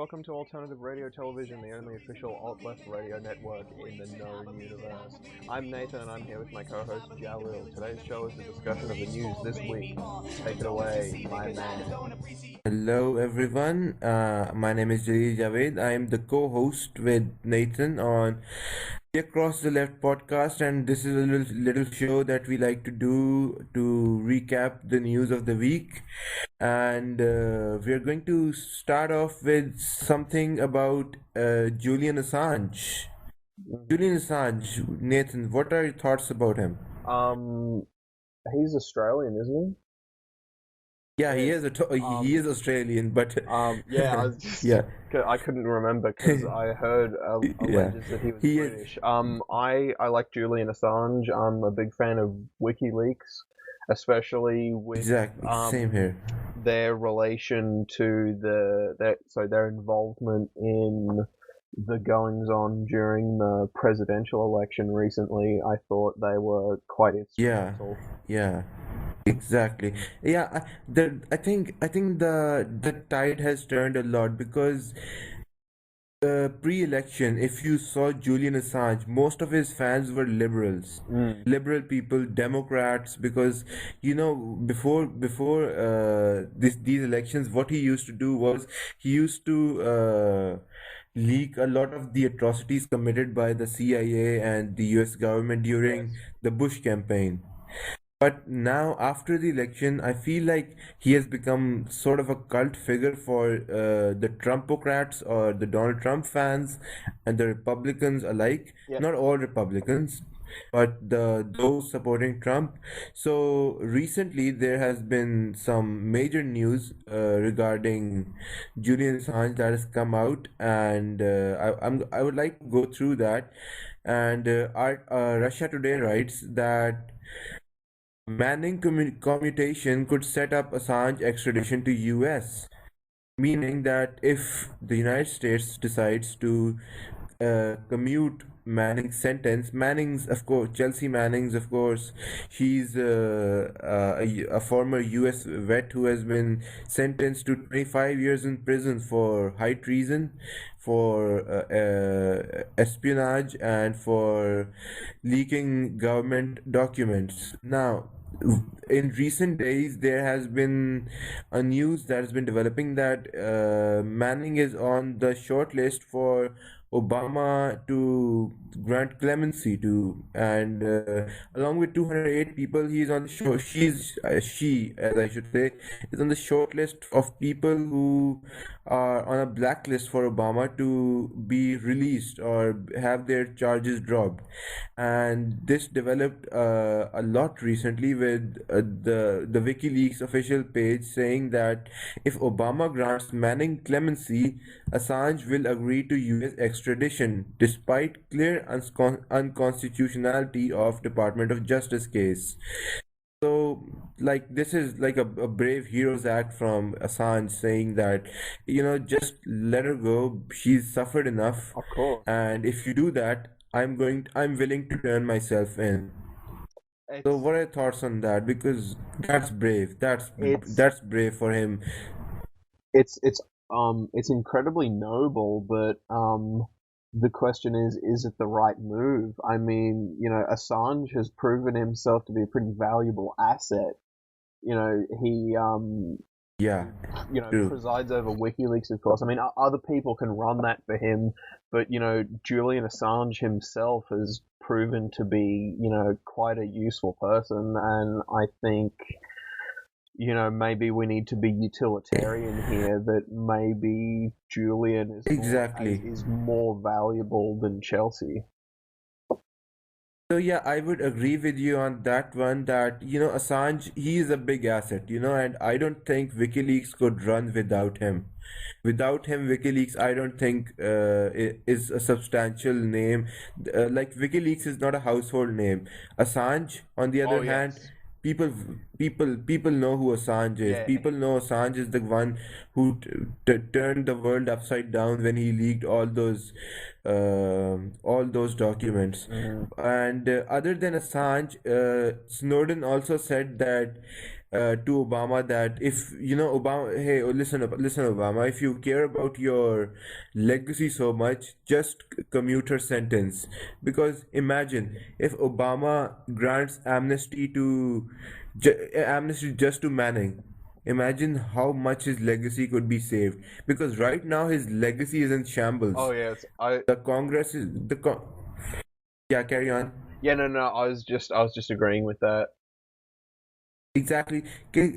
welcome to Alternative Radio Television, the only official alt-left radio network in the known universe. I'm Nathan and I'm here with my co-host Jalil. Today's show is a discussion of the news this week. Take it away, my man. Hello everyone, my name is Jalil Javed. I am the co-host with Nathan on the Across the Left podcast, and this is a little show that we like to do to recap the news of the week. And we are going to start off with something about Julian Assange. Julian Assange, Nathan, what are your thoughts about him? He's Australian, isn't Yeah, he? he is Australian, but Yeah, I was just, yeah, I couldn't remember because I heard yeah, alleges that he was he is British. I like Julian Assange. I'm a big fan of WikiLeaks, especially with exactly same here. their relation to their involvement in the goings on during the presidential election recently. I thought they were quite Yeah, instrumental. yeah, exactly. Yeah, I think the tide has turned a lot because pre-election, if you saw Julian Assange, most of his fans were liberals, Mm. liberal people, Democrats, because before these elections, what he used to do was he used to leak a lot of the atrocities committed by the CIA and the US government during Yes. the Bush campaign. But now, after the election, I feel like he has become sort of a cult figure for the Trumpocrats or the Donald Trump fans and the Republicans alike. Yep. Not all Republicans, but those supporting Trump. So recently, there has been some major news regarding Julian Assange that has come out, and I would like to go through that. And Russia Today writes that Manning commutation could set up Assange extradition to US, meaning that if the United States decides to commute Manning's sentence, Chelsea Manning's, of course, she's a former US vet who has been sentenced to 25 years in prison for high treason, for espionage, and for leaking government documents. Now, in recent days, there has been a news that has been developing that Manning is on the short list for Obama to grant clemency to, and along with 208 people, he is on the show. She, as I should say, is on the short list of people who are on a blacklist for Obama to be released or have their charges dropped. And this developed a lot recently with the WikiLeaks official page saying that if Obama grants Manning clemency, Assange will agree to US extradition despite clear unconstitutionality of Department of Justice case. So, like, this is like a brave hero's act from Assange saying that, just let her go. She's suffered enough, Of course. and if you do that, I'm willing to turn myself in. So, It's what are your thoughts on that? Because that's brave. it's That's brave for him. it's incredibly noble, but the question is it the right move? I mean, Assange has proven himself to be a pretty valuable asset. He Yeah, true. presides over WikiLeaks, of course. I mean, other people can run that for him, but Julian Assange himself has proven to be quite a useful person, and I think maybe we need to be utilitarian here. That maybe Julian Exactly. is more valuable than Chelsea. So yeah, I would agree with you on that one that Assange, he is a big asset, and I don't think WikiLeaks could run without him. Without him, WikiLeaks, I don't think is a substantial name. Like WikiLeaks is not a household name. Assange, on the Oh other hand, yes, people people know who Assange is. yeah. People know Assange is the one who turned the world upside down when he leaked all those documents. Mhm. And other than Assange, Snowden also said that to Obama that if you know Obama, hey, listen, Obama, if you care about your legacy so much, just commute her sentence. Because imagine if Obama grants amnesty just to Manning. Imagine how much his legacy could be saved. Because right now his legacy is in Oh shambles. yes, I The Congress is yeah, carry on. yeah, no, I was just agreeing with that. Exactly.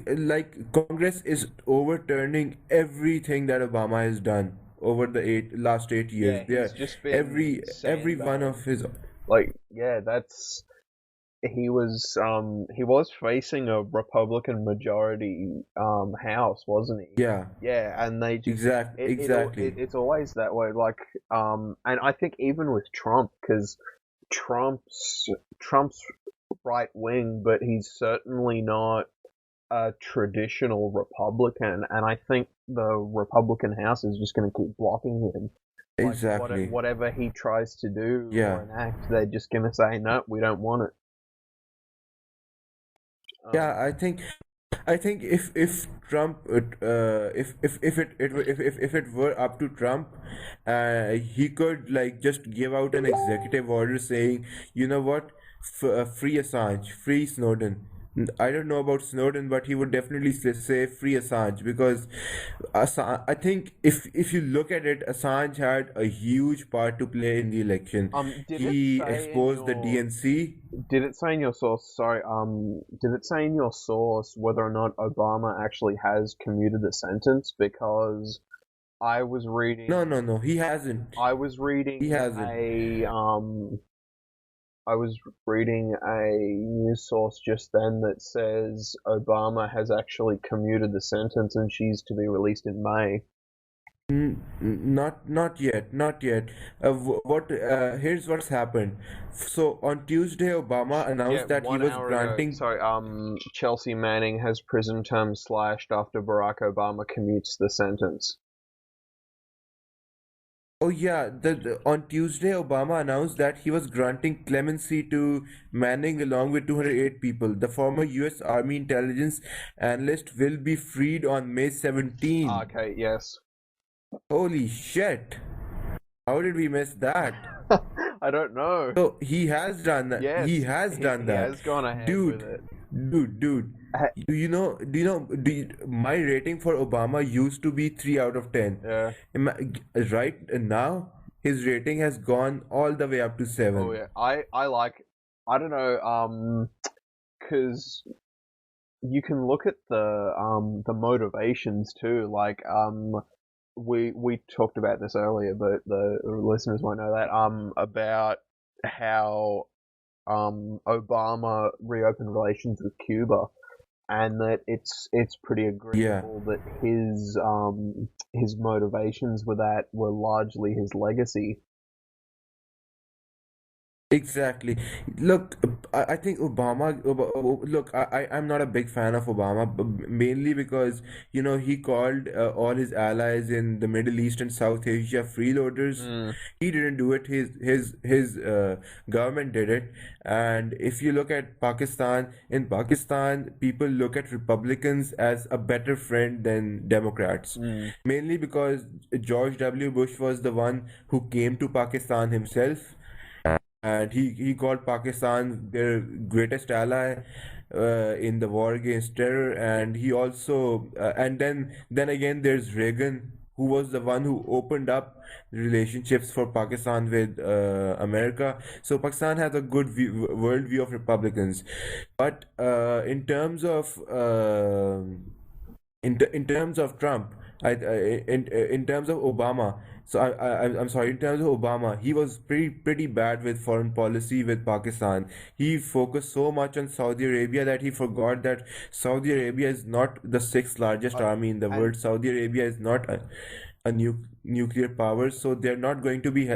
Like Congress is overturning everything that Obama has done over the last 8 years. Yeah, There, he's just been every one of sandbagged. his Like, yeah, that's he was facing a Republican majority house, wasn't he? yeah, Yeah, and they just exactly. it's always that way. Like, and I think even with Trump, because Trump's right wing, but he's certainly not a traditional Republican, and I think the Republican House is just going to keep blocking him. Like Exactly. whatever he tries to do Yeah. or enact, they're just going to say no, we don't want it. Yeah, Um, I think if Trump if it were up to Trump, he could like just give out an executive order saying, you know what, free Assange, free Snowden. I don't know about Snowden, but he would definitely say free Assange because I think if you look at it, Assange had a huge part to play in the election. did it He say in exposed the your DNC. did it say in your source? Sorry, did it say in your source whether or not Obama actually has commuted the sentence? Because I was No, reading, no, no, he hasn't. I was He reading hasn't. I was reading a news source just then that says Obama has actually commuted the sentence and she's to be released in May. Not yet, not yet. What Here's what's happened. So on Tuesday, Obama Yeah, announced that he one was hour ago. granting. Sorry, Chelsea Manning has prison term slashed after Barack Obama commutes the sentence. Oh yeah, on Tuesday, Obama announced that he was granting clemency to Manning along with 208 people. The former U.S. Army intelligence analyst will be freed on May 17. Okay, yes. Holy shit! How did we miss that? I don't know. So he has done that. He Yes, has done he that. has gone ahead with Dude, it. dude. My rating for Obama used to be 3 out of 10. Yeah. Right now, his rating has gone all the way up to Oh 7. yeah. I like. I don't know. Because you can look at the motivations too. Like we talked about this earlier, but the listeners won't know that about how Obama reopened relations with Cuba, and that it's pretty Yeah. agreeable that his motivations with that were largely his legacy. Exactly. Look, I think look, I'm not a big fan of Obama, mainly because, he called all his allies in the Middle East and South Asia freeloaders. Mm, He didn't do it. His government did it. And if you look at Pakistan, in Pakistan, people look at Republicans as a better friend than Democrats, mm, mainly because George W. Bush was the one who came to Pakistan himself, and he called Pakistan their greatest ally in the war against terror. And he also and then again there's Reagan, who was the one who opened up relationships for Pakistan with America. So Pakistan has a good world view of Republicans, but in terms of in terms of Trump, in terms of Obama. So I'm sorry. In terms of Obama, he was pretty bad with foreign policy with Pakistan. He focused so much on Saudi Arabia that he forgot that Saudi Arabia is not the sixth largest uh, army in the and world. Saudi Arabia is not a nuclear power, so they're not going to be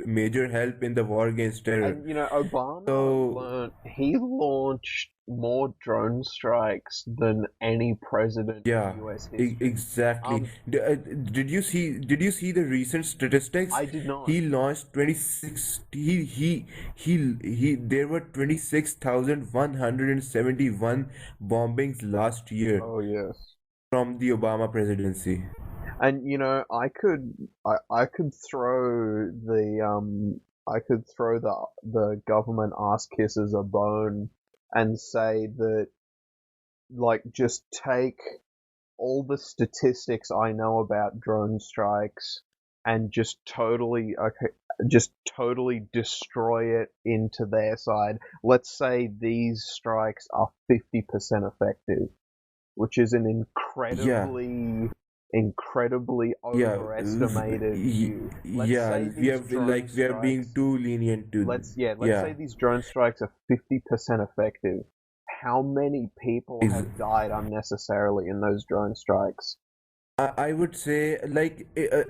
major help in the war against terror. Obama So learned he launched more drone strikes than any president in Yeah, US history. exactly. Um, Did you see the recent statistics? I did not. He launched 26 he there were 26,171 bombings last year Oh yes. from the Obama presidency. And I could throw the government ass kissers a bone and say that, like, just take all the statistics I know about drone strikes and just totally destroy it into their side. Let's say these strikes are 50% effective, which is an Yeah, incredibly yeah, overestimated view. Let's yeah. say We are these drone we are being strikes too lenient to. let's say Yeah, these drone strikes are 50% effective. How many people is have died unnecessarily in those drone strikes? I would say, like,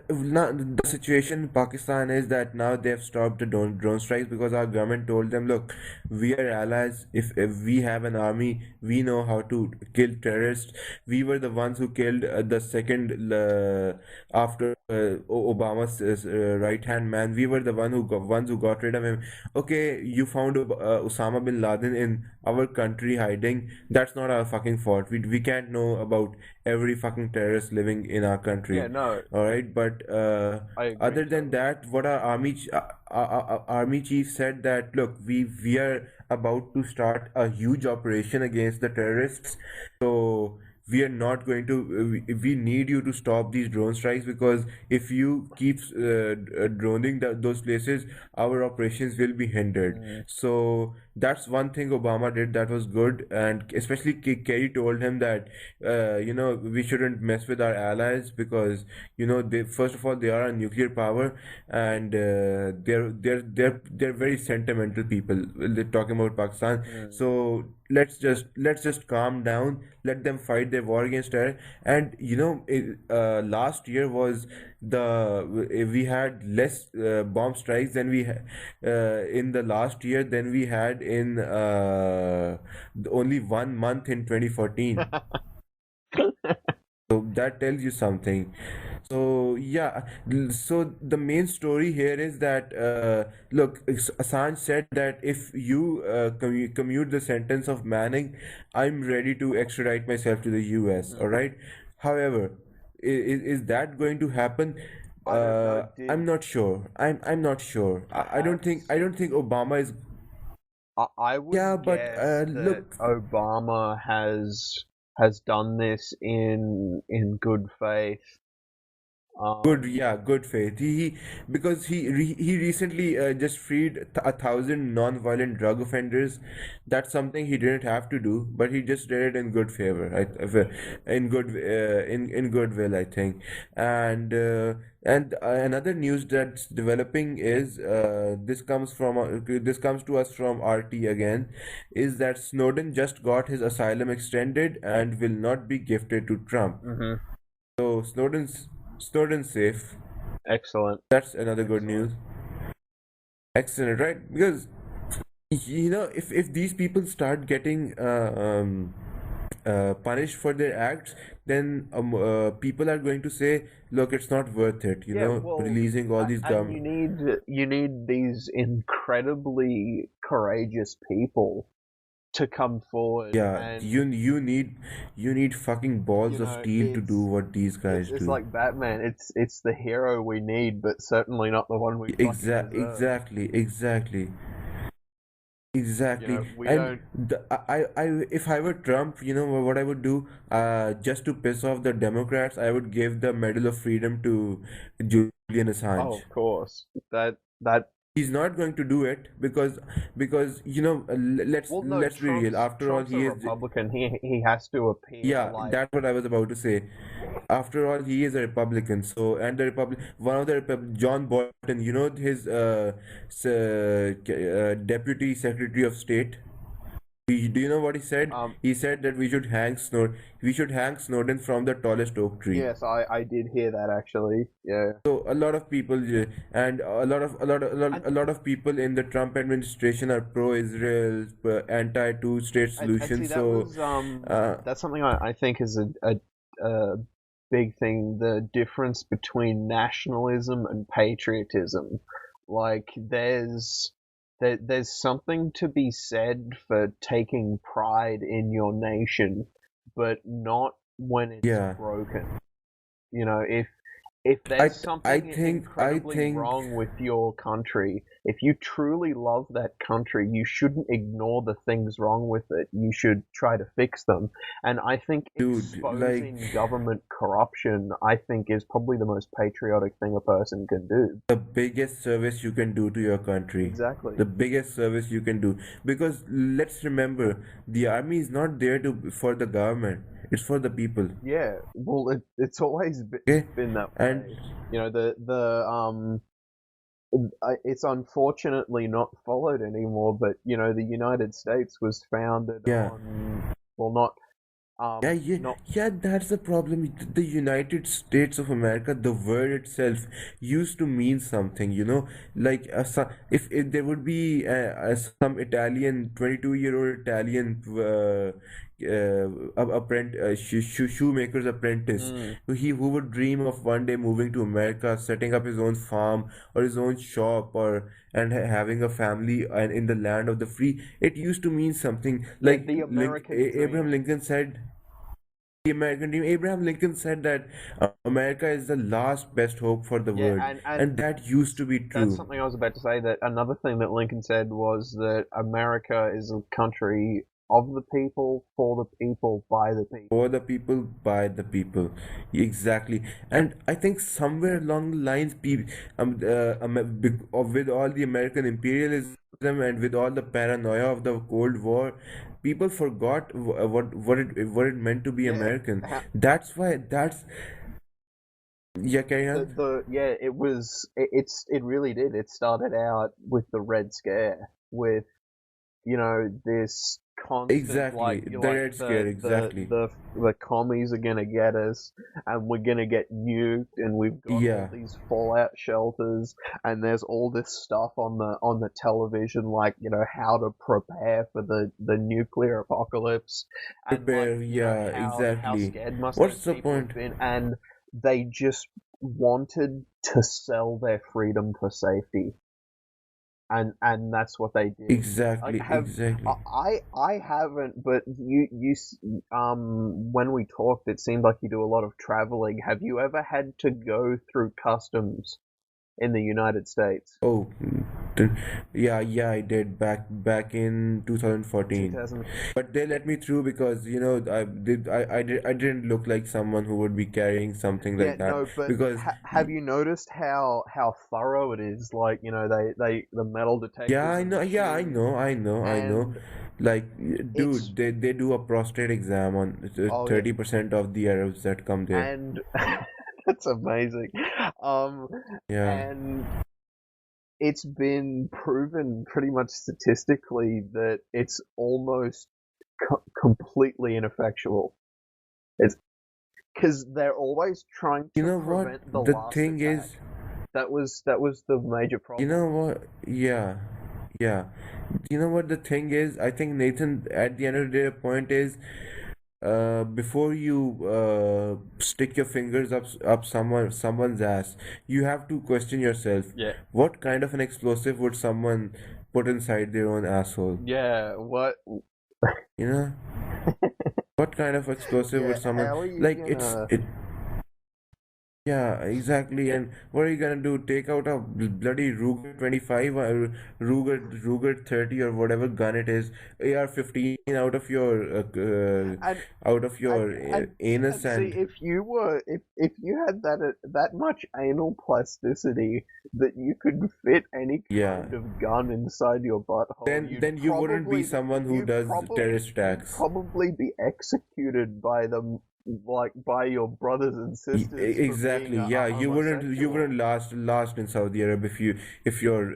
now the situation in Pakistan is that now they've stopped the drone strikes because our government told them, look, we are allies. If we have an army, we know how to kill terrorists. We were the ones who killed the second after Obama's right hand man. We were the ones who got rid of him. Okay, you found Osama bin Laden in our country hiding. That's not our fucking fault. We can't know about every fucking terrorist living in our Yeah, country. no, All right, but I agree other than totally. that, what our army chief said that, look, we are about to start a huge operation against the terrorists. So we are not going to we need you to stop these drone strikes, because if you keep droning those places, our operations will be hindered. Mm. So that's one thing Obama did that was good, and especially Kerry told him that we shouldn't mess with our allies, because they, first of all, they are a nuclear power, and they're very sentimental people. They're talking about Pakistan. Mm. So let's just calm down, let them fight their war against terror. And last year was we had less bomb strikes than in the last year than we had in only 1 month in 2014. So that tells you something. So yeah, so the main story here is that, look, Assange said that if you commute the sentence of Manning, I'm ready to extradite myself to the US. All Mhm. right. However, is that going to happen? I don't know. I'm not sure. I'm not sure. I Perhaps don't think Obama is. I Yeah, would but guess that look. Obama has done this in good faith. Good, Um, yeah, good faith. Because he recently just freed 1,000 non-violent drug offenders. That's something he didn't have to do, but he just did it in good favor. In goodwill, I think. And another news that's developing is this comes to us from RT again, is that Snowden just got his asylum extended and will not be gifted to Trump. mhm. So Snowden's safe. Excellent, That's another good excellent. news. Excellent, right? Because if these people start getting punished for their acts, then people are going to say, "Look, it's not worth it." Yeah, well, Releasing all these and gum. you need these incredibly courageous people to come forward, Yeah, and you need fucking balls of steel to do what these guys it's do. like Batman. It's the hero we need, but certainly not the one we fucking deserve. Exactly. Exactly. We And don't. if I were Trump, what I would do, just to piss off the Democrats, I would give the Medal of Freedom to Julian Oh, Assange. of course. That He's not going to do it because well, no. let's be real. After all, Trump's a he is. Republican. He has to appear Yeah, like. that's what I was about to say. After all, he is a Republican. So, and the one of the John Bolton, his deputy secretary of state. Do you know what he said? Um, He said that we should hang Snowden from the tallest oak tree. yes, I did hear that actually. Yeah, So a lot of people and and a lot of people in the Trump administration are pro-Israel, anti two-state and solution. see that So, was uh, that's something I think is a big thing. The difference between nationalism and patriotism. Like there's something to be said for taking pride in your nation, but not when it's yeah, broken. You know, if there's I something I incredibly think, wrong with your country, if you truly love that country, you shouldn't ignore the things wrong with it. You should try to fix them. And I think dude, like exposing government corruption, I think, is probably the most patriotic thing a person can do. the biggest service you can do to your country. Exactly. The biggest service you can do, because let's remember, the army is not there to for the government. It's for the people. Yeah. Well, it's always Okay, been that and way. You know, it's unfortunately not followed anymore, but you know, the United States was founded yeah. on, well, not, Yeah, yeah, not, yeah, that's the problem. The United States of America, the word itself used to mean something, you know. Like, if there would be some Italian, 22-year-old Italian shoemaker's apprentice, mm, who would dream of one day moving to America, setting up his own farm or his own shop, or and having a family and in the land of the free. It used to mean something. yeah, Like the American Abraham dream. Lincoln said, the American dream. Abraham Lincoln said that America is the last best hope for the Yeah, world, and and that used to be that's true something I was about to say. That another thing that Lincoln said was that America is a country of the people, for the people, by the for people. the people, by the people. Exactly. And I think somewhere along the lines, with all the American imperialism and with all the paranoia of the Cold War, people forgot what it meant to be Yeah, American. That's why that's yeah, carry on. yeah, it really did. It started out with the Red Scare, with you know this constant Exactly, the Red Scare. Exactly. the commies are gonna get us, and we're gonna get nuked, and we've got all Yeah. these fallout shelters, and there's all this stuff on the television, like you know how to prepare for the nuclear apocalypse, and like Prepare, you know yeah, how exactly. scared must those What's the people have point? been, and they just wanted to sell their freedom for safety, and that's what they did. Like Exactly, have exactly. I haven't, but when we talked, it seemed like you do a lot of traveling. Have you ever had to go through customs in the United States? Oh, th- yeah, yeah, I did back in 2014. 2000. But they let me through because I didn't look like someone who would be carrying something Yeah, like that no, but because have you noticed how thorough it is? Like you know they the metal yeah, detectors I in the know, yeah, shoes, I know. and Like, it's dude, they do a prostate exam on oh yeah, 30% of the Arabs that come there. and that's amazing. Um, Yeah. and it's been proven pretty much statistically that it's almost completely ineffectual. It's because they're always trying You to know what? prevent the The last thing attack. is, That was the major you know problem. what? Yeah, yeah. You know what the thing is? I think Nathan, at the end of the day, the point is, before you stick your fingers up someone's ass, you have to question yourself. Yeah, What kind of an explosive would someone put inside their own asshole? yeah. What? You know? What kind of explosive Yeah. would someone How are you like? gonna? Yeah, exactly. It, And what are you gonna do? Take out a bloody Ruger 25 or Ruger 30 or whatever gun it is, AR-15 and out of and your and anus, and see and if you were if you had that much anal plasticity that you could fit any yeah, kind of gun inside your butthole, then you wouldn't be someone who does terrorist you'd attacks. probably be executed by like by your brothers and sisters for being Exactly. a Yeah, you homosexual. wouldn't last in Saudi Arabia if your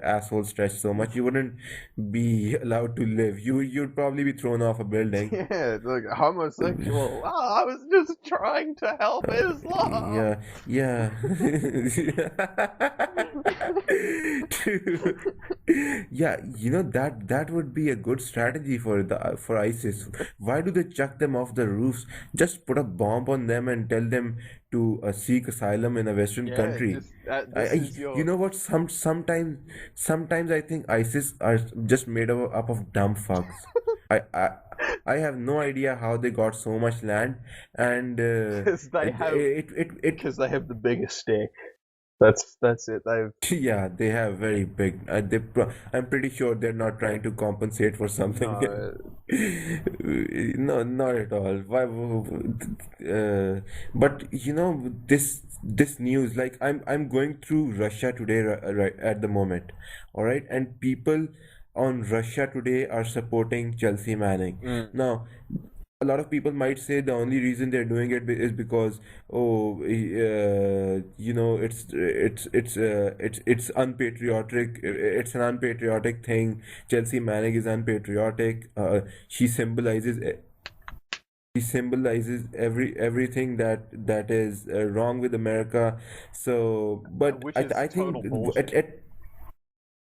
asshole stretched so much. You wouldn't be allowed to live. You'd probably be thrown off a building. Yeah, it's like homosexual. I was just trying to help Islam. Yeah, yeah. Yeah, that would be a good strategy for ISIS. Why do they chuck them off the roofs? Just put a bomb on them and tell them to seek asylum in a Western Yeah, country. just this is You your. know what? Sometimes I think ISIS are just made up of dumb fucks. I, I I have no idea how they got so much land, and Because they have it because they have the biggest stick. That's it. They've yeah, they have very big. I'm pretty sure they're not trying to compensate for something. no. No, not at all. Why? But this news, like I'm going through Russia today, right at the moment, all right, and people on Russia Today are supporting Chelsea Manning. Mm. Now, a lot of people might say the only reason they're doing it is because it's unpatriotic. It's an unpatriotic thing. Chelsea Manning is unpatriotic. She symbolizes everything that is wrong with America. So, but Which is I think total bullshit.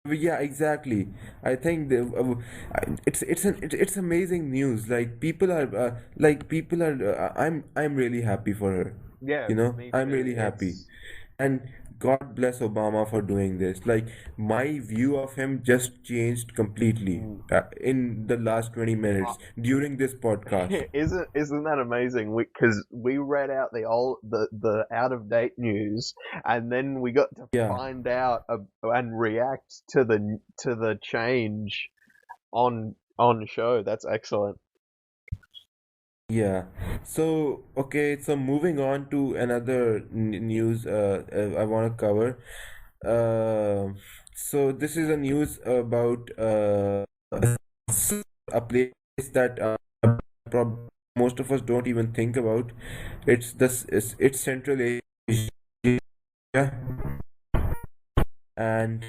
yeah, exactly. I think it's amazing news. I'm really happy for her. Yeah, me I'm too. really happy, It's and God bless Obama for doing this. Like my view of him just changed completely mm, in the last 20 uh, minutes during this podcast. isn't that amazing? Because we read out the out of date news, and then we got to Yeah. find out and react to the change on show. That's excellent. Yeah. So, okay, so moving on to another news I want to cover. Uh, so this is a news about a place that prob most of us don't even think about. It's Central Asia, and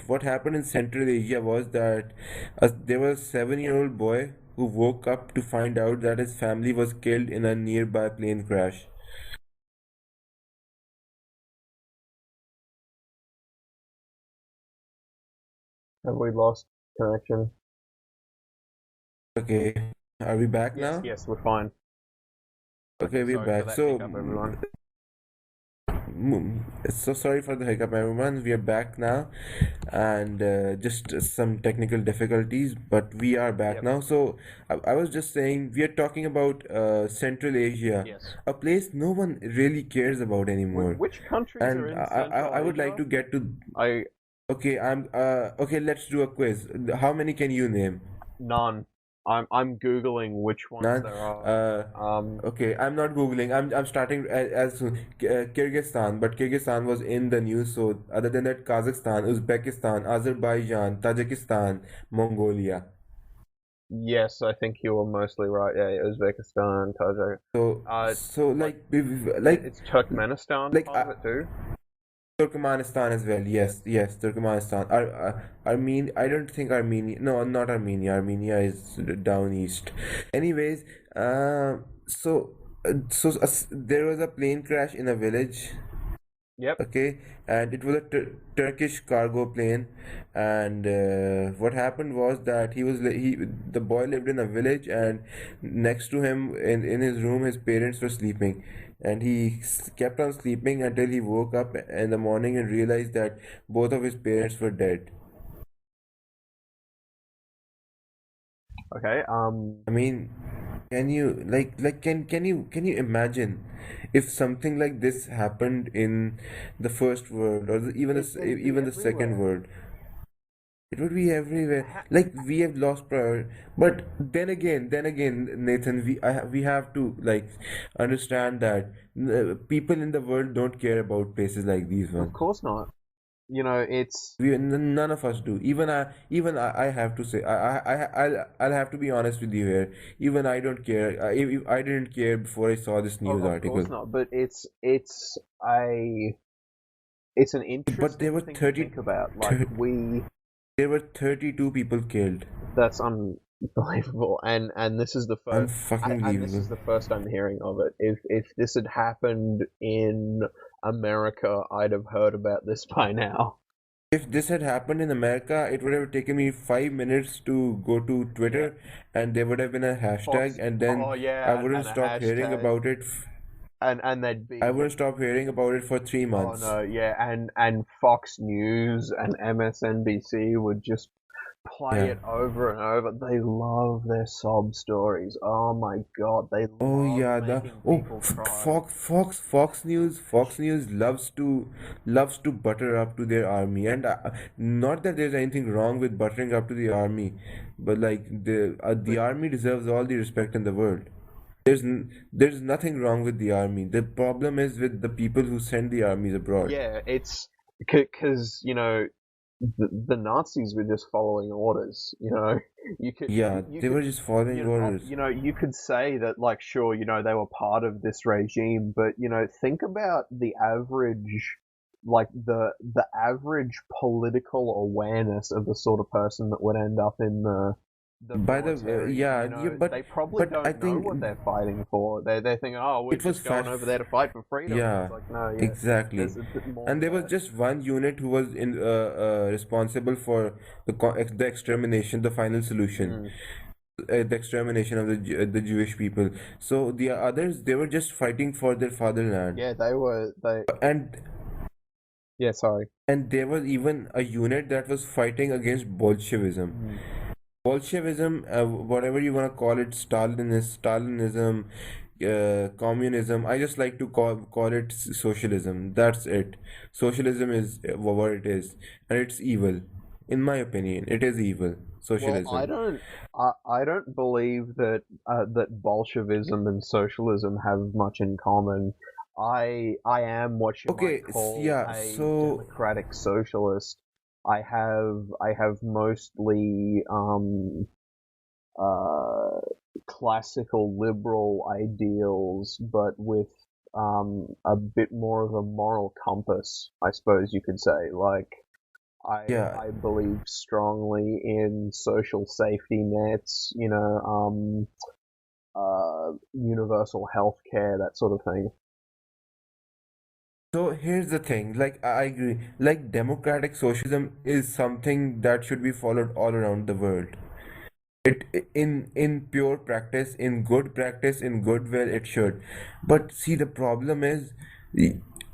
what happened in Central Asia was that there was a 7-year-old boy who woke up to find out that his family was killed in a nearby plane crash. Have we lost connection? Okay, are we back Yes, now? yes, we're fine. Okay, Okay, we're sorry for back. that hiccup, everyone. So sorry for the hiccup, everyone. We are back now, and just some technical difficulties, but we are back Yep. now. So I was just saying we are talking about Central Asia, Yes. a place no one really cares about anymore. Which countries are And in Central I would like Asia? to get to. I Okay, okay. Let's do a quiz. How many can you name? none. I'm googling which ones None. there are. Uh, Um, okay. I'm not googling. I'm starting as soon. Kyrgyzstan, but Kyrgyzstan was in the news. So other than that, Kazakhstan, Uzbekistan, Azerbaijan, Tajikistan, Mongolia. yes, I think you were mostly right. Yeah, Uzbekistan, Tajik. So Like like it's Turkmenistan like part of it too. Turkmenistan as well. Yeah. Yes, Turkmenistan. I don't think Armenia. No, not Armenia. Armenia is down east. Anyways, there was a plane crash in a village. Yep. Okay, and it was a Turkish cargo plane, and what happened was that the boy lived in a village, and next to him in his room his parents were sleeping, and he kept on sleeping until he woke up in the morning and realized that both of his parents were dead. Okay. I mean, can you can you imagine if something like this happened in the first world or It'd be even the second everywhere. world? It would be everywhere. Ha- Like we have lost priority. But then again, Nathan, we have to like understand that people in the world don't care about places like these of ones. course not. it's None of us do. I have to say, I'll have to be honest with you here. Even I don't care. If I didn't care before I saw this news of course article. not, but a it's an But there interesting were thing to think about. Like there were 32 people killed. that's unbelievable, and this is the first, Unfucking and this believable. is the first I'm hearing of it. If this had happened in America, I'd have heard about this by now. If this had happened in America, it would have taken me 5 minutes to go to Yeah, Twitter and there would have been a hashtag, Fox. and then Oh I yeah, wouldn't and a stop hearing hashtag, about it. and they'd I be. wouldn't stop hearing about it for three Oh months. no, yeah, and Fox News and MSNBC would just play Yeah. it over and over. They love their sob stories. Oh my god, they Oh love yeah, the making oh people cry. Fox News loves to butter up to their army, and not that there's anything wrong with buttering up to the army, but like the But army deserves all the respect in the world. There's nothing wrong with the army. The problem is with the people who send the armies abroad. yeah, it's because the Nazis were just following orders. You could Yeah, you they could were just following orders. you could say that, like, sure, they were part of this regime, but think about the average, like the average political awareness of the sort of person that would end up in the By the way, military. yeah, They probably but I don't know think what they're fighting for. They're thinking, oh, we're it was just going fast. over there to fight for freedom. And it's Yeah, like, no, yeah, exactly. there's a bit more And to there was that. just one unit who was responsible for the extermination, the final solution, Mm. the extermination of the Jewish people. So the others, they were just fighting for their fatherland. Yeah, they. And Yeah, sorry. there was even a unit that was fighting against Bolshevism. Mm. Bolshevism, whatever you want to call it, Stalinism, communism. I just like to call it socialism. That's it. Socialism is what it is, and it's evil. In my opinion, it is evil. Well, Socialism. I don't believe that Bolshevism and socialism have much in common. I am what you might Okay, call yeah. a So democratic socialist. I have mostly uh classical liberal ideals, but with a bit more of a moral compass, I suppose you could say. Like, yeah. I believe strongly in social safety nets, universal health care, that sort of thing. So here's the thing. Like I agree. Like democratic socialism is something that should be followed all around the world. It in pure practice, in good practice, in goodwill, it should. But see, the problem is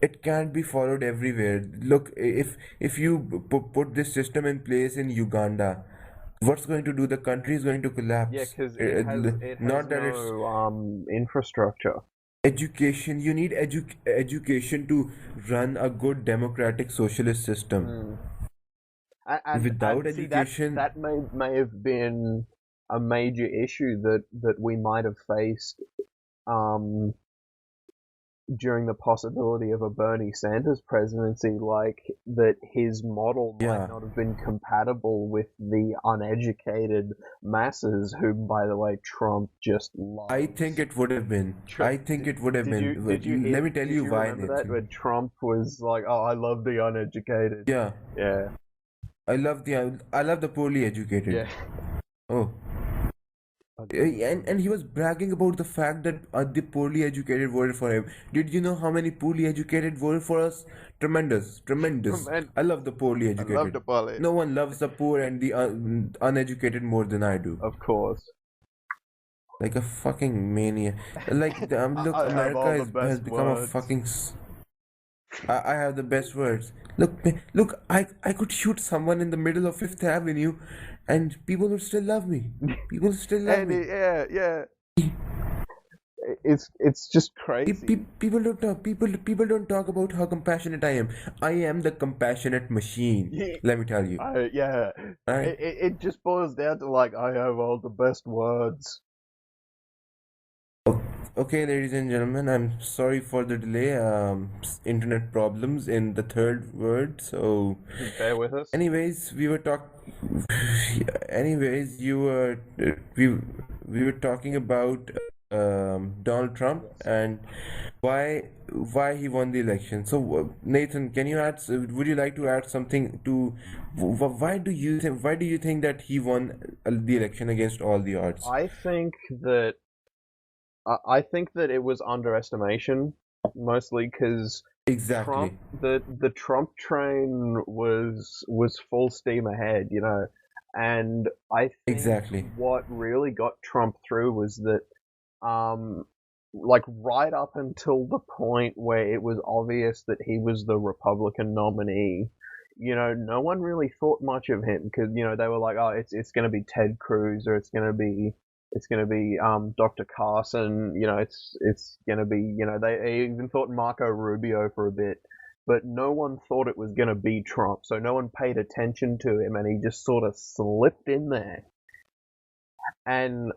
it can't be followed everywhere. Look, if you put this system in place in Uganda, what's going to do? The country is going to Yeah, collapse. because it has Not that it's no infrastructure. education. You need education to run a good democratic socialist system. Mm. And Without see, that education, that may have been a major issue that we might have faced um during the possibility of a Bernie Sanders presidency, like that his model might yeah. not have been compatible with the uneducated masses, who, by the way, Trump just I think loves. it would have been. I think it would have been. Let me tell Did you you why, remember that Nathan. when Trump was like, "Oh, I love the uneducated." Yeah, Yeah, I love the poorly yeah. educated. Oh, and he was bragging about the fact that the poorly educated voted for him. Did you know how many poorly educated voted for us? Tremendous, tremendous. I Tremendous. love the poorly I love educated. the bully. No one loves the poor and the uneducated more than I do. Of course. Like a fucking maniac. Like look, I have America all the has best become a words. fucking. I have the best words. Look, look. I could shoot someone in the middle of Fifth Avenue, and people would still love me. People still love And me. yeah, yeah. It's just crazy. People don't talk. People don't talk about how compassionate I am. I am the compassionate machine. Yeah, Let me tell you. yeah. Right? It just boils down to, like, I have all the best words. O- Okay, ladies and gentlemen, I'm sorry for the delay. Internet problems in the third word. So, Bear with us. anyways, we were talk. Anyways, you were we were talking about Donald Trump Yes. and why he won the election. So, Nathan, can you add? Would you like to add something to why do you think that he won the election against all the odds? I think that I think that it was underestimation, mostly because Trump, Exactly. the Trump train was full steam ahead, and I think Exactly. what really got Trump through was that, um, like right up until the point where it was obvious that he was the Republican nominee, no one really thought much of him because they were like, oh, it's going to be Ted Cruz or it's gonna be Dr. Carson. It's gonna be they even thought Marco Rubio for a bit, but no one thought it was gonna be Trump. So no one paid attention to him, and he just sort of slipped in there. And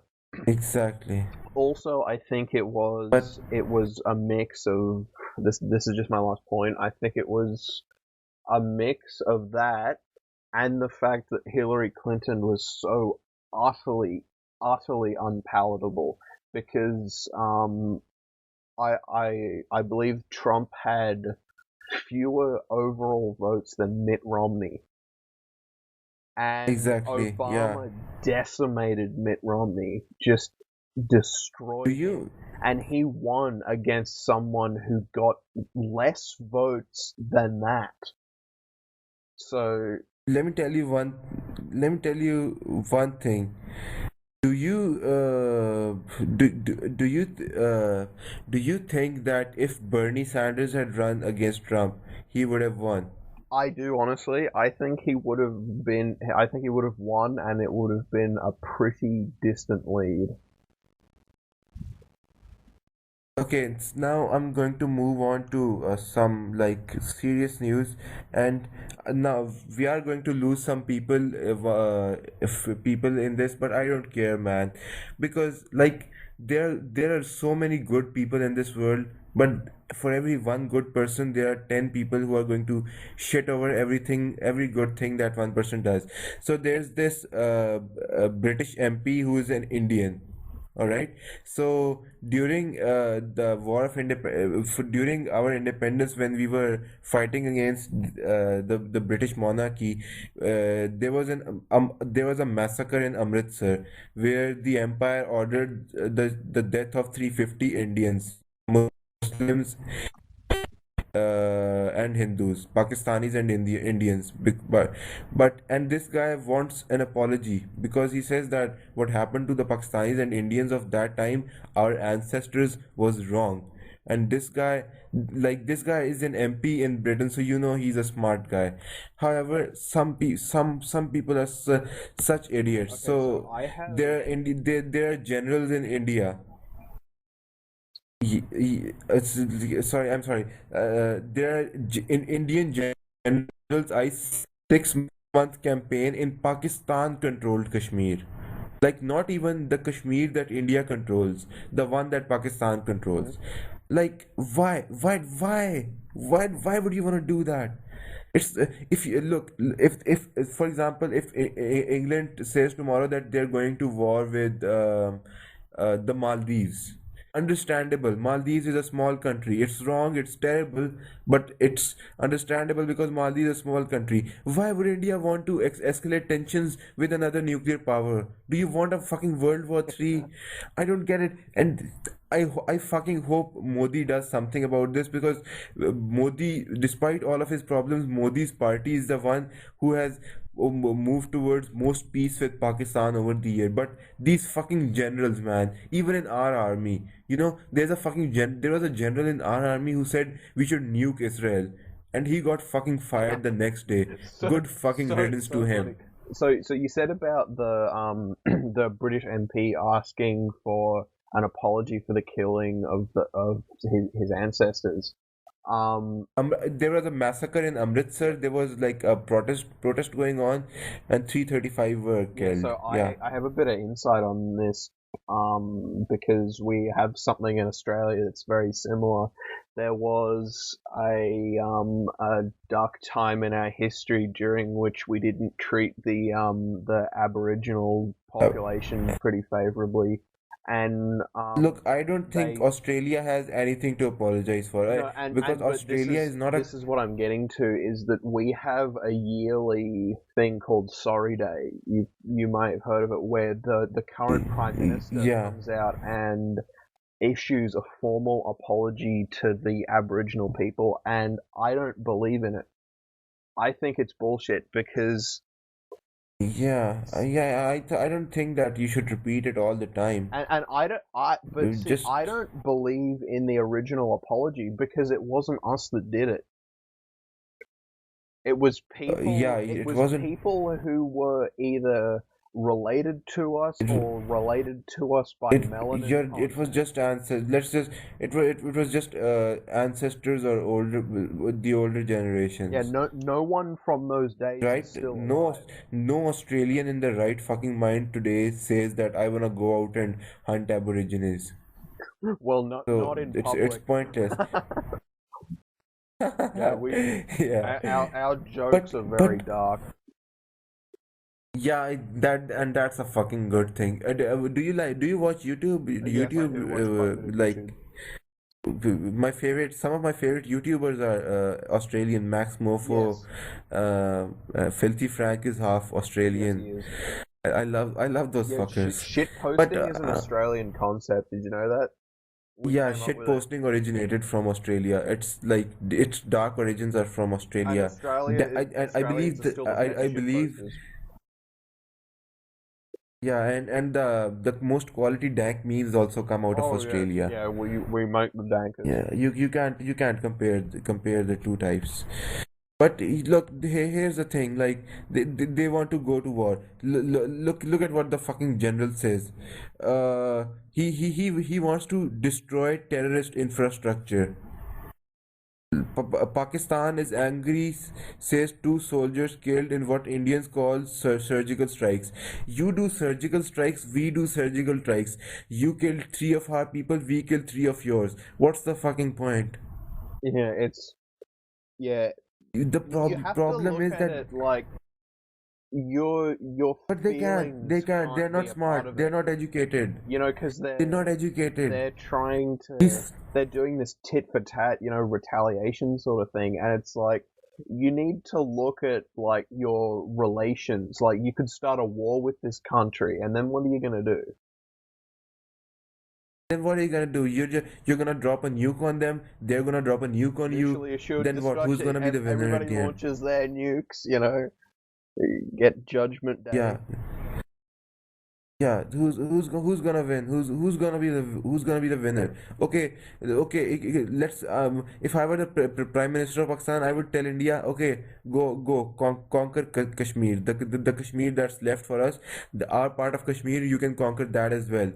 Exactly. also, I think it But was it was a mix of this. This is just my last point. I think it was a mix of that and the fact that Hillary Clinton was so utterly, utterly unpalatable because I believe Trump had fewer overall votes than Mitt Romney, and exactly, yeah. Obama decimated Mitt Romney, just Do destroyed him, you and he won against someone who got less votes than that. So let me tell you one let me tell you one thing. Do you do you do you think that if Bernie Sanders had run against Trump, he would have won? I do honestly. I think he would have won, and it would have been a pretty distant lead. Okay, now I'm going to move on to some like serious news, and now we are going to lose some people if people in this, but I don't care, man, because like there are so many good people in this world, but for every one good person, there are 10 people who are going to shit over everything, every good thing that one person does. So there's this British MP who is an Indian. All right. So during the war of during our independence, when we were fighting against the British monarchy, there was a massacre in Amritsar where the empire ordered the death of 350 Indians, Muslims, and Hindus, Pakistanis and Indians. And this guy wants an apology because he says that what happened to the Pakistanis and Indians of that time, our ancestors, was wrong. And this guy is an MP in Britain, so you know he's a smart guy. However, some people are such idiots. Okay, so So there are generals in India. Sorry, I'm sorry. There are in Indian generals, 6 month campaign in Pakistan controlled Kashmir. Like not even the Kashmir that India controls, the one that Pakistan mhm. controls. Like why would you want to do that? It's if you look if for example if England says tomorrow that they're going to war with the Maldives. Understandable. Maldives is a small country. It's wrong, it's terrible, but it's understandable because Maldives is a small country. Why would India want to escalate tensions with another nuclear power? Do you want a fucking World War III? I don't get it. And I fucking hope Modi does something about this because Modi, despite all of his problems, Modi's party is the one who has moved towards most peace with Pakistan over the year. But these fucking generals, man, even in our army, there was a general in our army who said we should nuke Israel, and he got fucking fired the next day. So Good fucking so riddance to so funny. him. So you said about the British MP asking for an apology for the killing of his ancestors. Um, There was a massacre in Amritsar. There was like a protest going on, and 335 were yeah, killed. so Yeah. I have a bit of insight on this. because we have something in Australia that's very similar. There was a dark time in our history during which we didn't treat the Aboriginal Uh, population pretty favorably, and Look, I don't think they Australia has anything to apologize for, no, because and but Australia is not a. this is what I'm getting to is that we have a yearly thing called Sorry Day. You might have heard of it, where the current prime minister Yeah, comes out and issues a formal apology to the Aboriginal people, and I don't believe in it. I think it's bullshit because yeah. I don't think that you should repeat it all the time. and I don't I but see Just I don't believe in the original apology because it wasn't us that did it. yeah, It it was wasn't. people who were either related to us It, or related to us by melanin it was content. just ancestors. Let's just it was just ancestors or older, the older Yeah, generations. no one from those days is Right? still No, alive. no Australian in the right fucking mind today says that I wanna go out and hunt Aborigines. Well, not So in it's public. pointless. Yeah, we Yeah, our jokes but are very but dark. yeah, that's a fucking good thing. Do you do you watch YouTube? Yes, I do watch quite a bit of YouTube. Like some of my favorite YouTubers are Australian. Max Mofo, Yes, Filthy Frank is half yes, he Australian. is. I love those Yeah, fuckers. shit But posting is an Australian concept. Did you know that? We yeah, came up shit with it. posting originated from Australia. It's like its dark origins are from And Australia. I Australians believe are that still the best I shit believe posters. yeah, and the most quality dank memes also come out of Oh yeah, Australia. yeah. We make the dankers. Yeah, you can't compare the two types. But look, here's the thing. Like they want to go to war. Look at what the fucking general says. He wants to destroy terrorist infrastructure. Pakistan is angry, says two soldiers killed in what Indians call surgical strikes. You do surgical strikes, we do surgical strikes. You killed three of our people, we killed three of yours. What's the fucking point? Yeah, it's yeah. The You have to problem look is at that, it like your but feelings they're can't be not a part smart, of they're it. not educated, You know, because they're not educated. they're trying to He's they're doing this tit for tat, retaliation sort of thing, and it's like you need to look at like your relations. Like you could start a war with this country, and then what are you gonna do? Then what are you gonna do? You're gonna drop a nuke on them. They're gonna drop a nuke on you. Mutually assured Then what? Who's destruction. gonna be the winner at Everybody the end? launches their nukes. Get Judgment Yeah, Day. yeah. Who's gonna win? Who's gonna be the winner? Okay, let's if I were the prime minister of Pakistan, I would tell India, okay, go conquer Kashmir, the Kashmir that's left for us, our part of Kashmir, you can conquer that as well,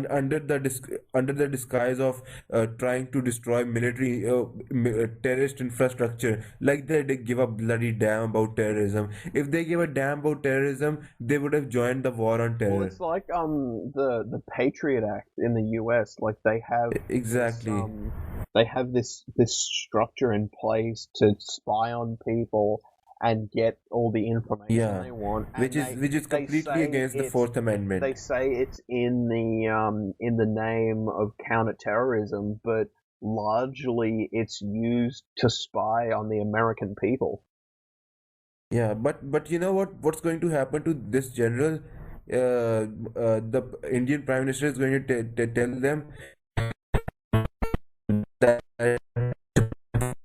under the disguise of trying to destroy military terrorist infrastructure. Like they give a bloody damn about terrorism. If they give a damn about terrorism, they would have joined the war on Well, terror. it's like the Patriot Act in the US. Like Exactly. they have this structure in place to spy on people and get all the information Yeah. they want, and Which is they completely say against the Fourth they Amendment. say it's in the name of counterterrorism, but largely it's used to spy on the American people. Yeah, but you know what's going to happen to this general? The Indian Prime Minister is going to tell them that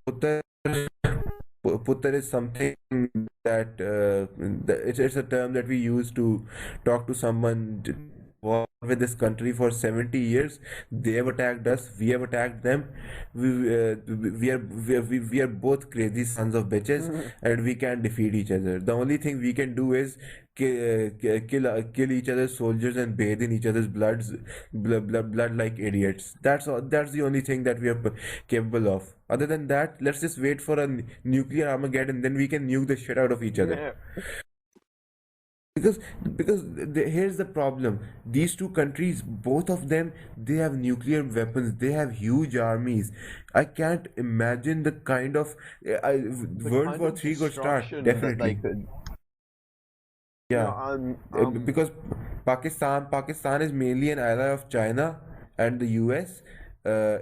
Uttar Puttar is something that it's a term that we use to talk to someone war with this country for 70 years. They have attacked us, we have attacked them. We are both crazy sons of bitches, and we can't defeat each other. The only thing we can do is kill each other's soldiers and bathe in each other's blood like idiots. That's all, that's the only thing that we are capable of. Other than that, let's just wait for a nuclear Armageddon, then we can nuke the shit out of each other. Yeah. because here's the problem. These two countries, both of them, they have nuclear weapons, they have huge armies. I can't imagine the kind of The World kind War of Three could start, destruction that they definitely. could, Yeah. um, Because Pakistan is mainly an ally of China and the US.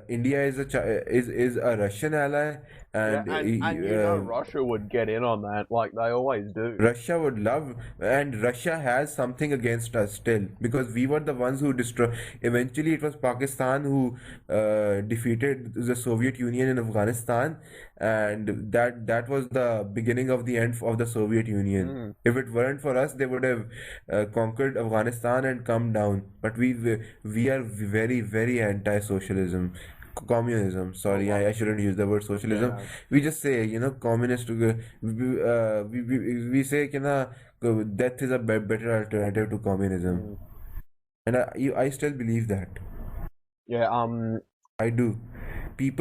India is is a Russian ally, yeah, and and Russia would get in on that, like they always do. Russia would love, and Russia has something against us still because we were the ones who destroyed. Eventually, it was Pakistan who defeated the Soviet Union in Afghanistan, and that was the beginning of the end of the Soviet Union. Mm. If it weren't for us, they would have conquered Afghanistan and come down. But we are very anti-socialism, communism. Oh Sorry, I well, shouldn't use the word yeah, socialism. no, We just say, communist. We say, death is a better alternative to communism, mm. and I still believe that. Yeah, I do. There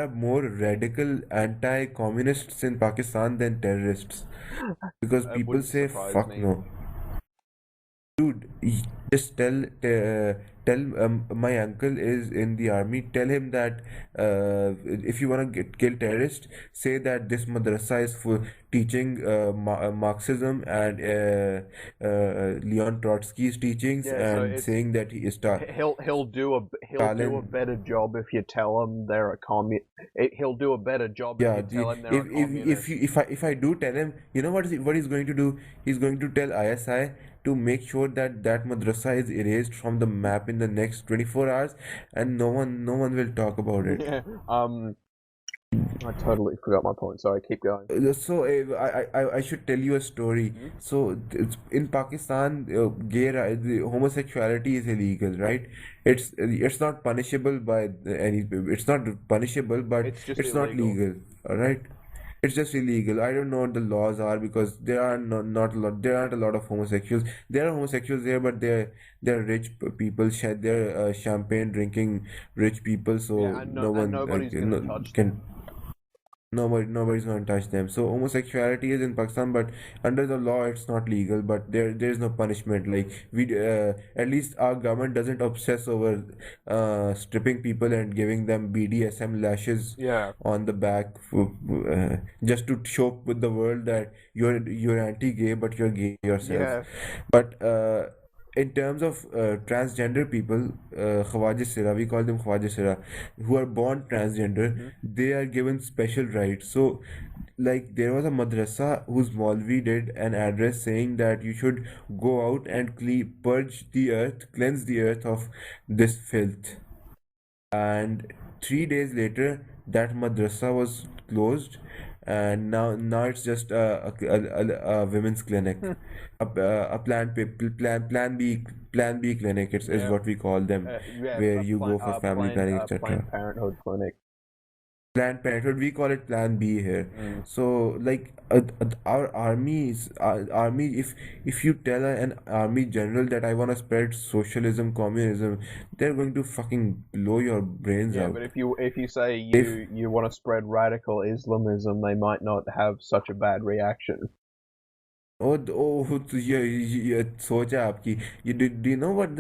are more radical anti-communists in Pakistan than terrorists because it people wouldn't say surprise fuck me. no. Dude, just tell my uncle is in the army. Tell him that if you wanna kill terrorists, say that this madrasa is for teaching Marxism and Leon Trotsky's teachings, Yeah, so and it's saying that he is he'll do a Stalin. better job if you tell him they're a He'll do a better job if Yeah, you tell him they're if a if communist. you, if I do tell him, you know what he's going to do? He's going to tell ISI to make sure that that madrasa is erased from the map in the next 24 hours, and no one will talk about it. Yeah. I totally forgot my point. Sorry, keep going. So I should tell you a story. Hmm? So in Pakistan, the homosexuality is illegal, right? It's not punishable by any. It's not punishable, but It's just it's not illegal. legal. All right. It's just illegal. I don't know what the laws are because there are not a lot. There aren't a lot of homosexuals. There are homosexuals there, but they're rich people. They're champagne drinking rich people. Yeah, So and no one nobody's gonna touch them. can. Nobody's gonna touch them. So homosexuality is in Pakistan, but under the law, it's not legal. But there's no punishment. Like at least our government doesn't obsess over stripping people and giving them BDSM lashes Yeah, on the back just to show with the world that you're anti-gay, but you're gay yourself. yeah. But in terms of transgender people, Khwaja Sira, we call them Khwaja Sira, who are born transgender, Hmm. they are given special rights. So, like, there was a madrasa whose Maulvi did an address saying that you should go out and purge the earth, cleanse the earth of this filth. And 3 days later, that madrasa was closed, and now it's just a women's clinic, a plan B clinic. Is Yeah, what we call them, yeah. where you go for family planning, etc. Planned Parenthood clinic. Planned Parenthood, we call it Plan B here. Mm. So, like, our army, if you tell an army general that I want to spread socialism, communism, they're going to fucking blow your brains Yeah, but out. if you say If you want to spread radical Islamism, they might not have such a bad reaction. तो ये सोच है आपकी. Do you know what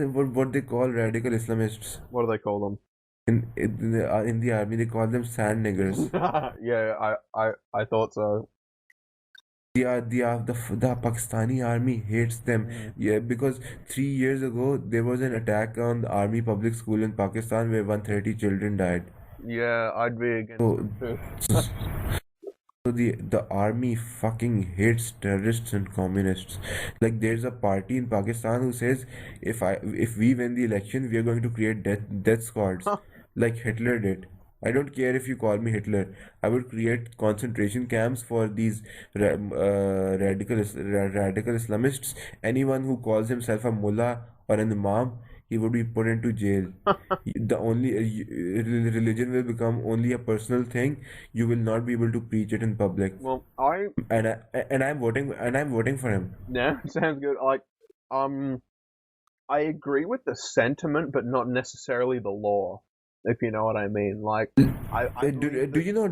they call radical Islamists What do they call them? in the army? They call them sand niggers. Yeah, I thought so. The Pakistani army hates them. Mm. Yeah, because 3 years ago there was an attack on the army public school in Pakistan where 130 children died. Yeah, I'd be against So them too. so the army fucking hates terrorists and communists. Like, there's a party in Pakistan who says if we win the election, we are going to create death squads like Hitler did. I don't care if you call me Hitler. I would create concentration camps for these radical Islamists. Anyone who calls himself a mullah or an imam, he would be put into jail. The only religion will become only a personal thing. You will not be able to preach it in public. Well, And I'm voting for him. yeah, sounds good. Um, I agree with the sentiment, but not necessarily the law, if you know what I mean. Like, I believe Do that you know?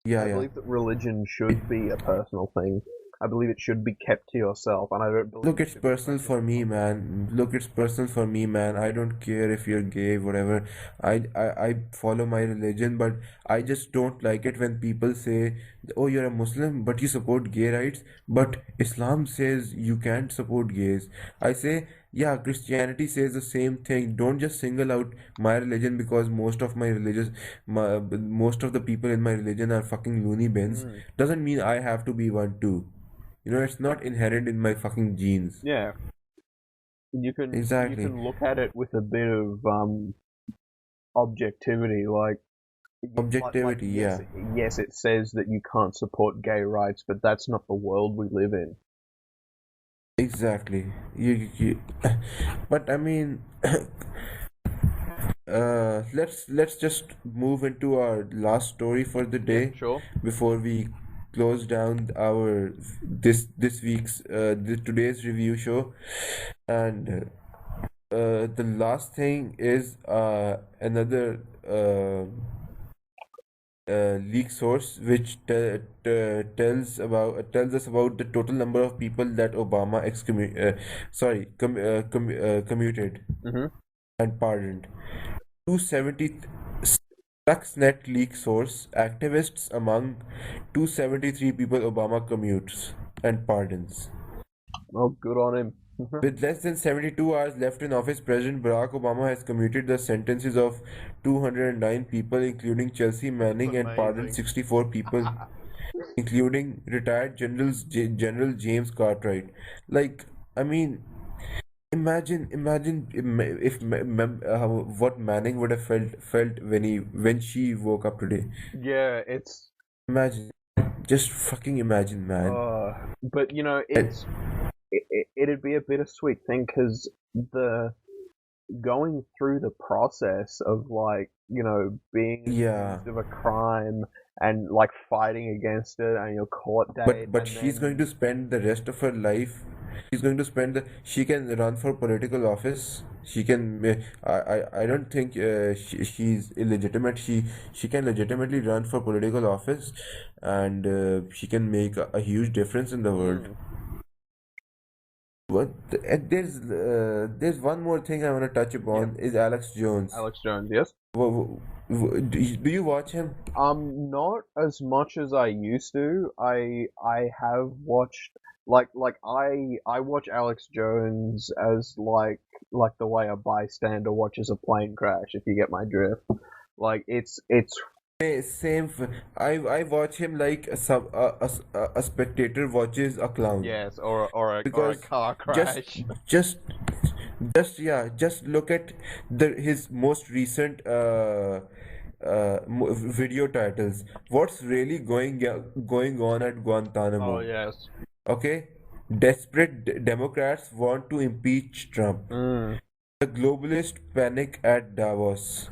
Yeah, I yeah. believe that religion should be a personal thing. I believe it should be kept to yourself, and I don't believe Look, it it's should be personal spread to for the me, public. man. Look, it's personal for me, man. I don't care if you're gay, whatever. I follow my religion, but I just don't like it when people say, "Oh, you're a Muslim, but you support gay rights." But Islam says you can't support gays. I say, yeah, Christianity says the same thing. Don't just single out my religion because most of the people in my religion are fucking loony bins. Mm. Doesn't mean I have to be one too. It's not inherent in my fucking genes. Yeah, you can Exactly. look at it with a bit of objectivity, like Objectivity, yeah. yes, it says that you can't support gay rights, but that's not the world we live in. Exactly. You but I mean, let's just move into our last story for the Yeah, day sure. before we close down our this week's today's review show. And the last thing is another leak source which tells us about the total number of people that Obama commuted Hmm. and pardoned. 270 Stuxnet leak source activists among 273 people Obama commutes and pardons. Oh, good on him. With less than 72 hours left in office, President Barack Obama has commuted the sentences of 209 people, including Chelsea That's Manning, and pardoned amazing. 64 people, including retired General James Cartwright. Like, I mean, imagine what Manning would have felt when she woke up today. Yeah, it's Imagine, just fucking imagine, man. but And, it'd be a bittersweet thing because the going through the process of being yeah. accused of a crime and like fighting against it and your court date But and she's going then to spend the rest of her life. She's going to spend she can run for political office. She can. I don't think she's illegitimate. She can legitimately run for political office, and she can make a huge difference in the world. mm, What and there's one more thing I want to touch yeah, upon is Alex Jones. Alex Jones, yes. Do you watch him? Not as much as I used to. I have watched I watch Alex Jones as like the way a bystander watches a plane crash, if you get my drift. Like it's Same. I watch him like a spectator watches a clown yes, or a because car just crash. just just look at his most recent video titles. What's really going on at Oh Guantanamo? yes. Okay, desperate Democrats want to impeach Trump. Mm, The globalists panic at Davos.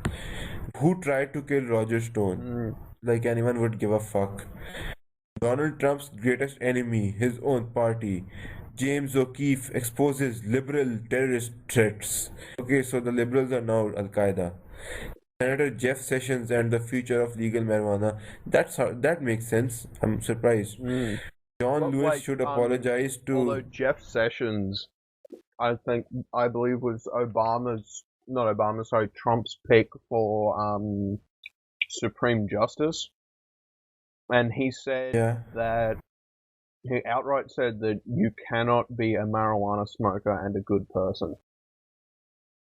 Who tried to kill Roger Stone? mm, Like anyone would give a fuck. Donald Trump's greatest enemy, his own party. James O'Keefe exposes liberal terrorist threats. Okay, so the liberals are now Al Qaeda. Senator Jeff Sessions and the future of legal marijuana. That makes sense. I'm surprised. mm. John But Lewis should apologize although to. Jeff Sessions, I believe was Obama's not Obama, sorry, Trump's pick for Supreme Justice, and Yeah. he outright said that you cannot be a marijuana smoker and a good person.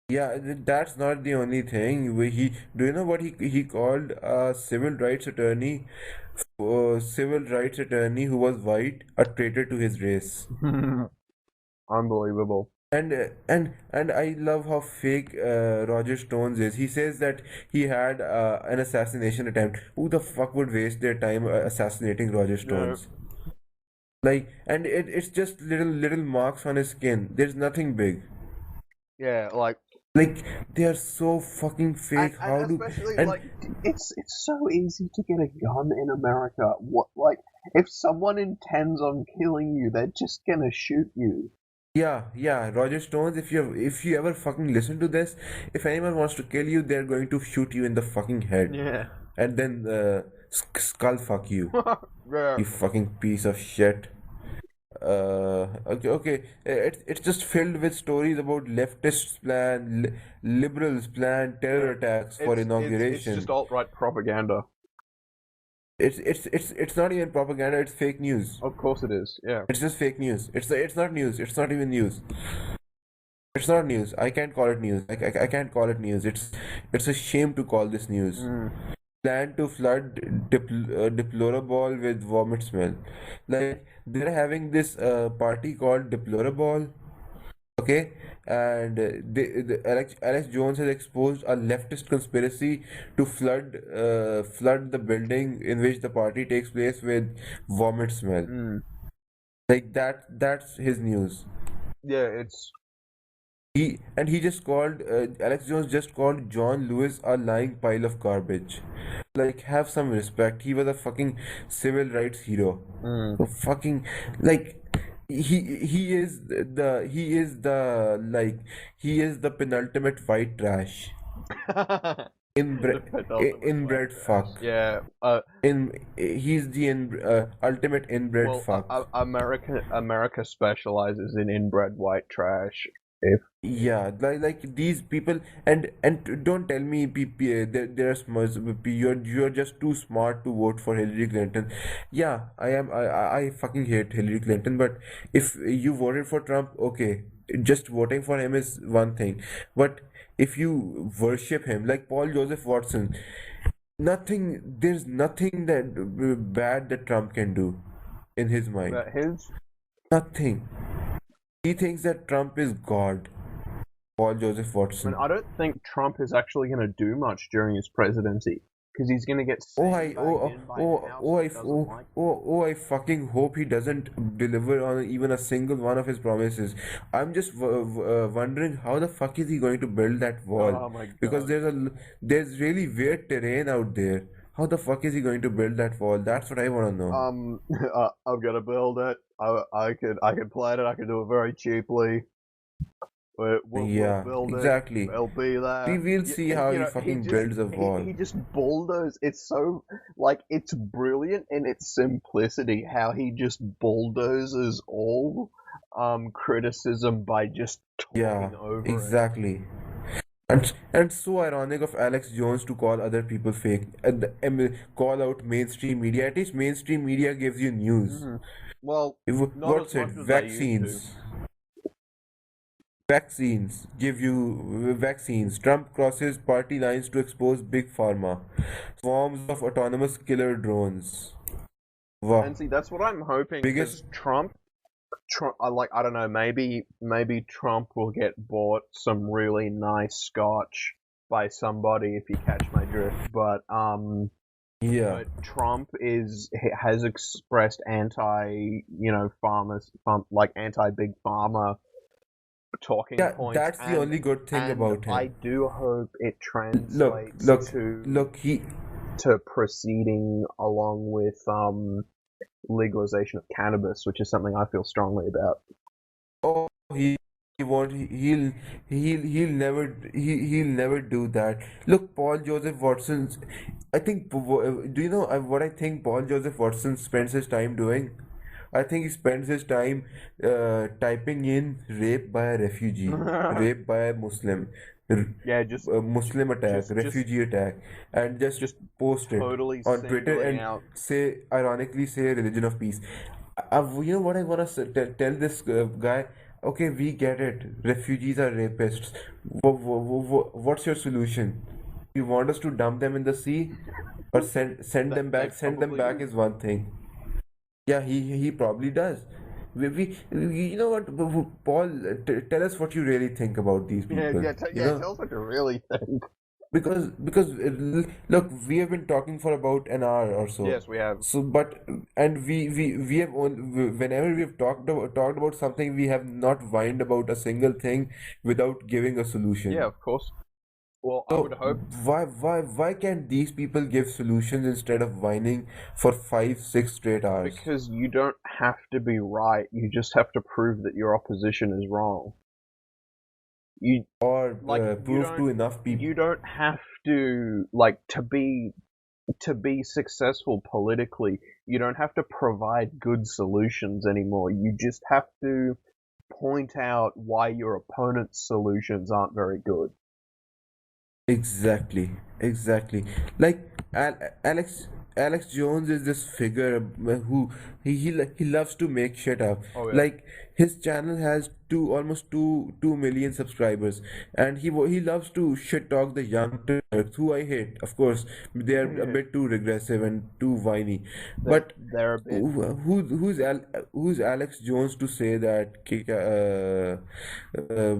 Yeah, that's not the only thing. Do you know what he called a civil rights attorney who was white, a traitor to his race. Unbelievable. And I love how fake Roger Stones is. He says that he had an assassination attempt. Who the fuck would waste their time assassinating Roger Yeah, Stones? Like, and it's just little marks on his skin. There's nothing big. yeah, Like they are so fucking fake. and How do especially and it's so easy to get a gun in America. What if someone intends on killing you, they're just gonna shoot you. yeah, Roger Stones, if you ever fucking listen to this, if anyone wants to kill you, they're going to shoot you in the fucking head Yeah. and then skull fuck you, Yeah. you fucking piece of shit. Okay. It's just filled with stories about leftists plan, liberals plan terror Yeah, attacks for it's just inauguration. alt right propaganda. It's not even propaganda. It's fake news. Of course it is. Yeah. It's just fake news. It's not news. It's not even news. It's not news. I can't call it news. I can't call it news. It's a shame to call this news. Mm. Plan to flood deplorable with vomit smell. Like they're having this party called deplorable. Okay, and Alex Jones has exposed a leftist conspiracy to flood the building in which the party takes place with vomit smell. Mm. Like that's his news. Yeah, it's He just called Alex Jones just called John Lewis a lying pile of garbage. Like have some respect. He was a fucking civil rights hero. mm. So fucking like he is the like he is the penultimate white trash. The penultimate white Inbred trash. fuck. Yeah. He's the ultimate inbred Well, fuck. America specializes in inbred white trash. If Yeah, like these people, and don't tell me they're smart. You're just too smart to vote for Hillary Clinton. Yeah, I am. I fucking hate Hillary Clinton. But if you voted for Trump, okay, just voting for him is one thing. But if you worship him, like Paul Joseph Watson, there's nothing that bad that Trump can do in his mind. his Nothing. He thinks that Trump is God. Paul Joseph I mean, Watson. I don't think Trump is actually going to do much during his presidency because he's going to get Oh, I sandbagged in by a house that doesn't like him. I fucking hope he doesn't deliver on even a single one of his promises. I'm just wondering how the fuck is he going to build that wall? Oh my Because god. there's really weird terrain out there. How the fuck is he going to build that wall? That's what I want to know. I'm gonna build it. I could plan it. I can do it very cheaply. We'll Yeah, build it. exactly. It'll be We there. will see how he He fucking just builds a he wall. just bulldozed. It's so like it's brilliant in its simplicity. How he just bulldozes all criticism by just Yeah, talking over it. exactly. And so ironic of Alex Jones to call other people fake, call out mainstream media. At least mainstream media gives you news. Hmm. Well, not as What's it? much as they used to. Vaccines give you vaccines. Trump crosses party lines to expose big pharma. Swarms of autonomous killer drones. And Wow. see, that's what I'm hoping Biggest because I don't know, maybe Trump will get bought some really nice scotch by somebody if you catch my drift. yeah. But Trump has expressed anti big pharma talking Yeah, points, that's the only good thing and about I him. do hope it Look, translates look, look, he to proceeding along with legalization of cannabis, which is something I feel strongly about. oh he won't he'll never do that. Look, Paul Joseph Watson's I think do you know what I think Paul Joseph Watson spends his time doing? I think he spends his time typing in rape by a refugee, rape by a Muslim, r- Yeah, Muslim attack, just refugee attack, and just just post it totally on Twitter singling and out. ironically say religion of peace. You know what I want to tell this guy? Okay, we get it. Refugees are rapists. What's your solution? You want us to dump them in the sea, or send That them they back? Send them probably back do. is one thing. Yeah, he probably does. You know what, Paul? Tell us what you really think about these people. You know, Tell us what you really think. because look, we have been talking for about an hour or so. Yes, we have. So, but and we have whenever we have talked about something, we have not whined about a single thing without giving a Yeah, solution. of course. Well, I would So hope why can't these people give solutions instead of whining for 5, 6 straight hours? because you don't have to be right. You just have to prove that your opposition is wrong. You Or like prove to enough people. you don't have to like to be to be successful politically, you don't have to provide good solutions anymore. You just have to point out why your opponent's solutions aren't very good. Exactly, exactly. Like Alex Jones is this figure who he loves to make shit up. Oh yeah. Like his channel has almost 2 million subscribers, and he loves to shit talk the young Turks, who I hate. Of course, they are a bit too regressive and too whiny. But They're a bit. who's Alex Jones to say that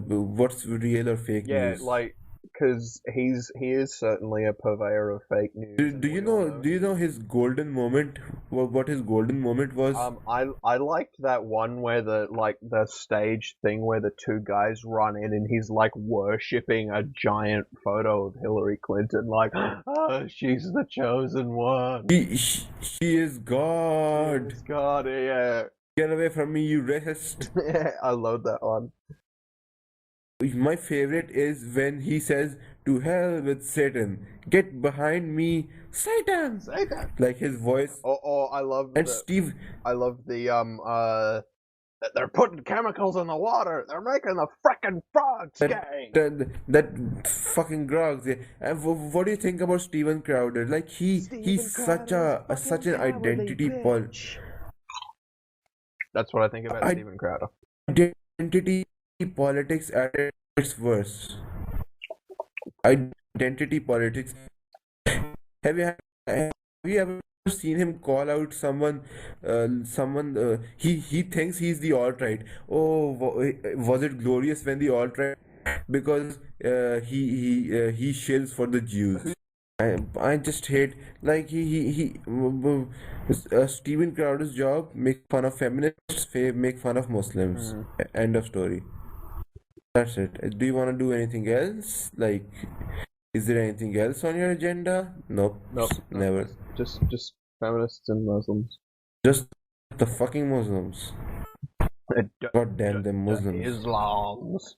what's real or fake Yeah, news? like, because he is certainly a purveyor of fake news, and Do you we all know know. his golden moment? What his golden moment was? I liked that one where the stage thing where the two guys run in and he's like worshipping a giant photo of Hillary Clinton, like, oh, she's the chosen one. She is God. Yes, God, yeah. Get away from me, you racist. I love that one. My favorite is when he says, "To hell with Satan. Get behind me, Satan." Say that. Like his voice. I love And Steve, that they're putting chemicals in the water. They're making the frickin' frogs gay. that fucking Grogs. Yeah. And what do you think about Steven Crowder? Like he's such such an That's what I think about Steven Crowder. identity politics at its worst. Identity politics. Have you ever seen him call out someone? He thinks he's the alt-right. Oh, was it glorious when the alt-right? Because he shills for the Jews. I just hate, like Steven Crowder's job: make fun of feminists, make fun of Muslims. End of story. That's it. Do you want to do anything else? Like, is there anything else on your agenda? Nope. Nope. Never. Just feminists and Muslims. Just the fucking Muslims. God damn them Muslims. Islams.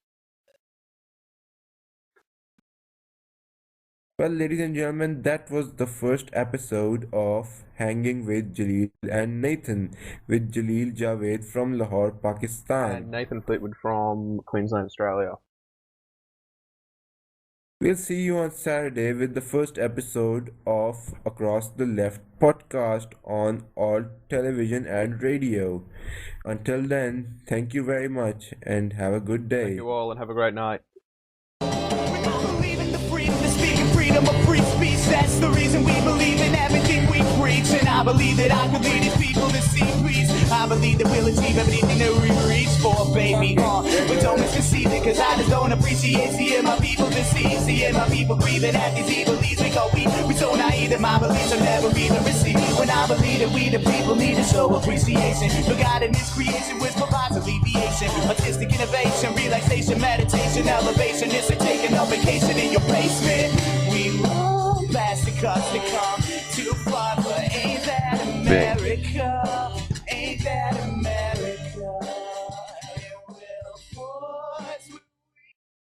Well, ladies and gentlemen, that was the first episode of Hanging with Jaleel and Nathan, with Jaleel Javed from Lahore, Pakistan. And Nathan Fleetwood from Queensland, Australia. We'll see you on Saturday with the first episode of Across the Left podcast on all television and radio. Until then, thank you very much and have a good day. Thank you all and have a great night. Freedom of free speech, that's the reason we believe in everything we preach. And I believe that I can lead these people to see peace. I believe that we'll achieve everything that we reach for, baby. But don't misconceive it, cause I just don't appreciate seeing my people deceived, seeing my people breathing at these evil leads. We so naive that my beliefs are never even received. When I believe that we the people need to show appreciation for God and His creation, which provides alleviation, artistic innovation, relaxation, meditation, elevation. It's like taking a vacation in your basement. We love plastic cups that come too far, but ain't that America?